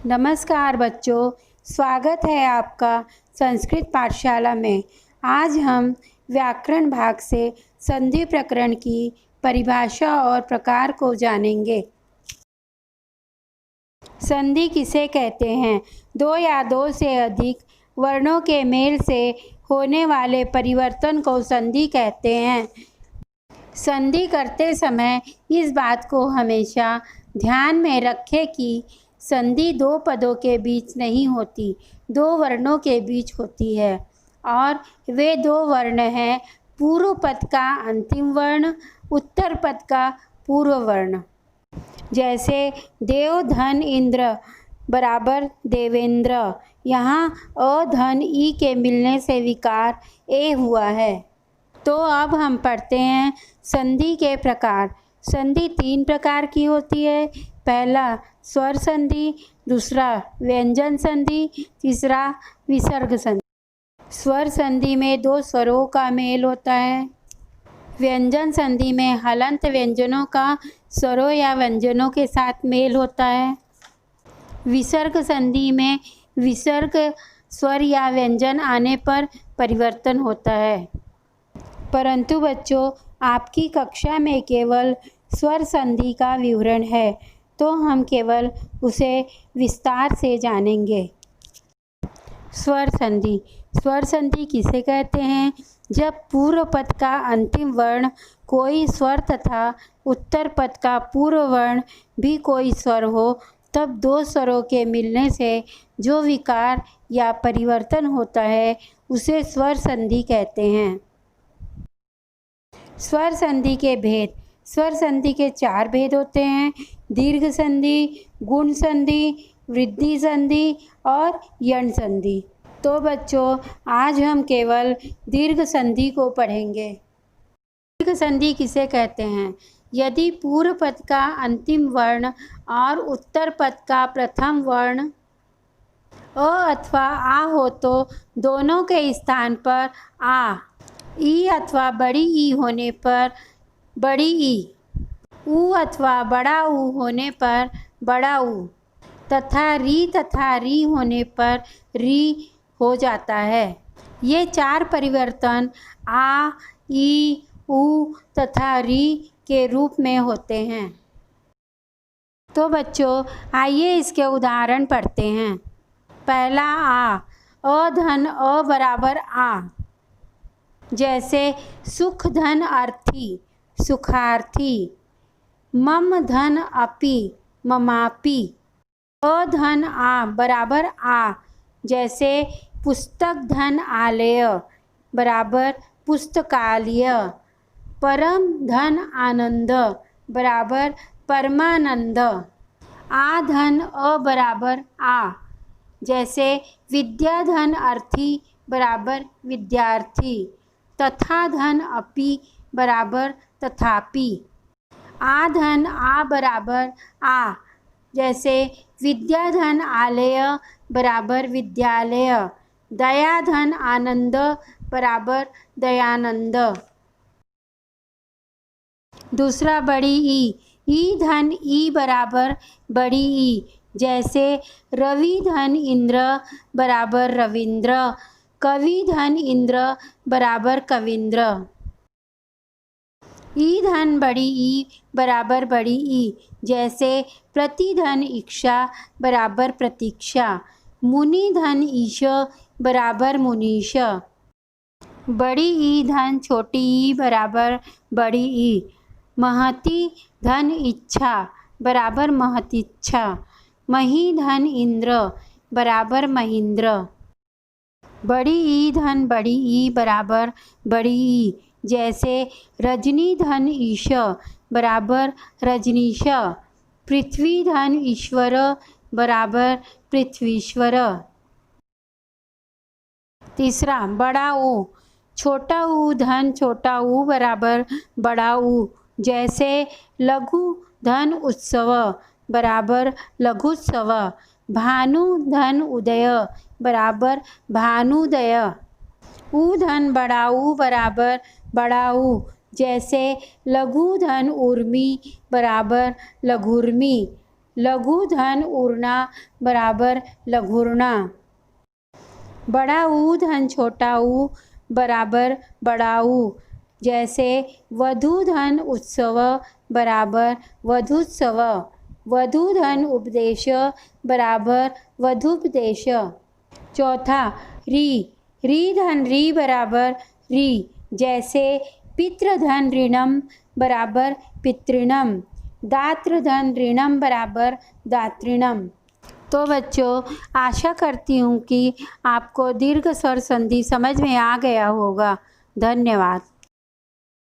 नमस्कार बच्चों, स्वागत है आपका संस्कृत पाठशाला में। आज हम व्याकरण भाग से संधि प्रकरण की परिभाषा और प्रकार को जानेंगे। संधि किसे कहते हैं? दो या दो से अधिक वर्णों के मेल से होने वाले परिवर्तन को संधि कहते हैं। संधि करते समय इस बात को हमेशा ध्यान में रखें कि संधि दो पदों के बीच नहीं होती, दो वर्णों के बीच होती है और वे दो वर्ण हैं पूर्व पद का अंतिम वर्ण, उत्तर पद का पूर्व वर्ण। जैसे देव धन इंद्र बराबर देवेंद्र, यहाँ अ धन ई के मिलने से विकार ए हुआ है। तो अब हम पढ़ते हैं संधि के प्रकार। संधि तीन प्रकार की होती है। पहला स्वर संधि, दूसरा व्यंजन संधि, तीसरा विसर्ग संधि। स्वर संधि में दो स्वरों का मेल होता है। व्यंजन संधि में हलंत व्यंजनों का स्वरों या व्यंजनों के साथ मेल होता है। विसर्ग संधि में विसर्ग स्वर या व्यंजन आने पर परिवर्तन होता है। परंतु बच्चों, आपकी कक्षा में केवल स्वर संधि का विवरण है, तो हम केवल उसे विस्तार से जानेंगे। स्वर संधि। स्वर संधि किसे कहते हैं? जब पूर्व पद का अंतिम वर्ण कोई स्वर तथा उत्तर पद का पूर्व वर्ण भी कोई स्वर हो, तब दो स्वरों के मिलने से जो विकार या परिवर्तन होता है उसे स्वर संधि कहते हैं। स्वर संधि के भेद। स्वर संधि के चार भेद होते हैं: दीर्घ संधि, गुण संधि, वृद्धि संधि और यण संधि। तो बच्चों, आज हम केवल दीर्घ संधि को पढ़ेंगे। दीर्घ संधि किसे कहते हैं? यदि पूर्व पद का अंतिम वर्ण और उत्तर पद का प्रथम वर्ण अ अथवा आ हो तो दोनों के स्थान पर आ, ई अथवा बड़ी ई होने पर बड़ी ई, ऊ अथवा बड़ा ऊ होने पर बड़ा ऊ तथा री होने पर री हो जाता है। ये चार परिवर्तन आ, ई, ऊ तथा री के रूप में होते हैं। तो बच्चों, आइए इसके उदाहरण पढ़ते हैं। पहला आ, अ धन अ बराबर आ। जैसे सुख धन अर्थी, सुखार्थी। मम धन अपि, ममापि। अ धन आ बराबर आ। जैसे पुस्तक धन आलय बराबर पुस्तकालय। परम धन आनंद बराबर परमानंद। आ धन अ बराबर आ। जैसे विद्या धन अर्थी बराबर विद्यार्थी। तथा धन अपि बराबर तथापि। आ धन आ बराबर आ। जैसे विद्या धन आलय बराबर विद्यालय। दया धन आनंद बराबर दयानंद। दूसरा बड़ी ई धन ई बराबर बड़ी ई। जैसे रवि धन इंद्र बराबर रविंद्र। कवि धन इंद्र बराबर कविंद्र। ई धन बड़ी ई बराबर बड़ी ई। जैसे प्रति धन इक्षा बराबर प्रतीक्षा। मुनि धन ईश बराबर मुनीश। बड़ी ई धन छोटी ई बराबर बड़ी ई। महती धन इच्छा बराबर महतीच्छा। मही धन इंद्र बराबर महींद्र। बड़ी ई धन बड़ी ई बराबर बड़ी ई। जैसे रजनी धन ईश बराबर रजनीश। पृथ्वी धन ईश्वर बराबर पृथ्वीश्वर। तीसरा बड़ा ऊ। छोटा ऊ धन छोटा ऊ बराबर बड़ा ऊ। जैसे लघु धन उत्सव बराबर लघुत्सव। भानु धन उदय बराबर भानुदय। ऊ धन बड़ा ऊ बराबर बड़ा ऊ। जैसे लघु धन उर्मी बराबर लघुर्मी। लघु धन उड़ना बराबर लघुरना। बड़ा ऊ धन छोटा ऊ बराबर बड़ाऊ। जैसे वधू धन उत्सव बराबर वधूत्सव। वधू धन उपदेश बराबर वधूपदेश। चौथा री धन री बराबर री। जैसे पितृ धन ऋणम बराबर पितृणम। दात्र धन ऋणम बराबर दातृणम। तो बच्चों, आशा करती हूँ कि आपको दीर्घ स्वर संधि समझ में आ गया होगा। धन्यवाद।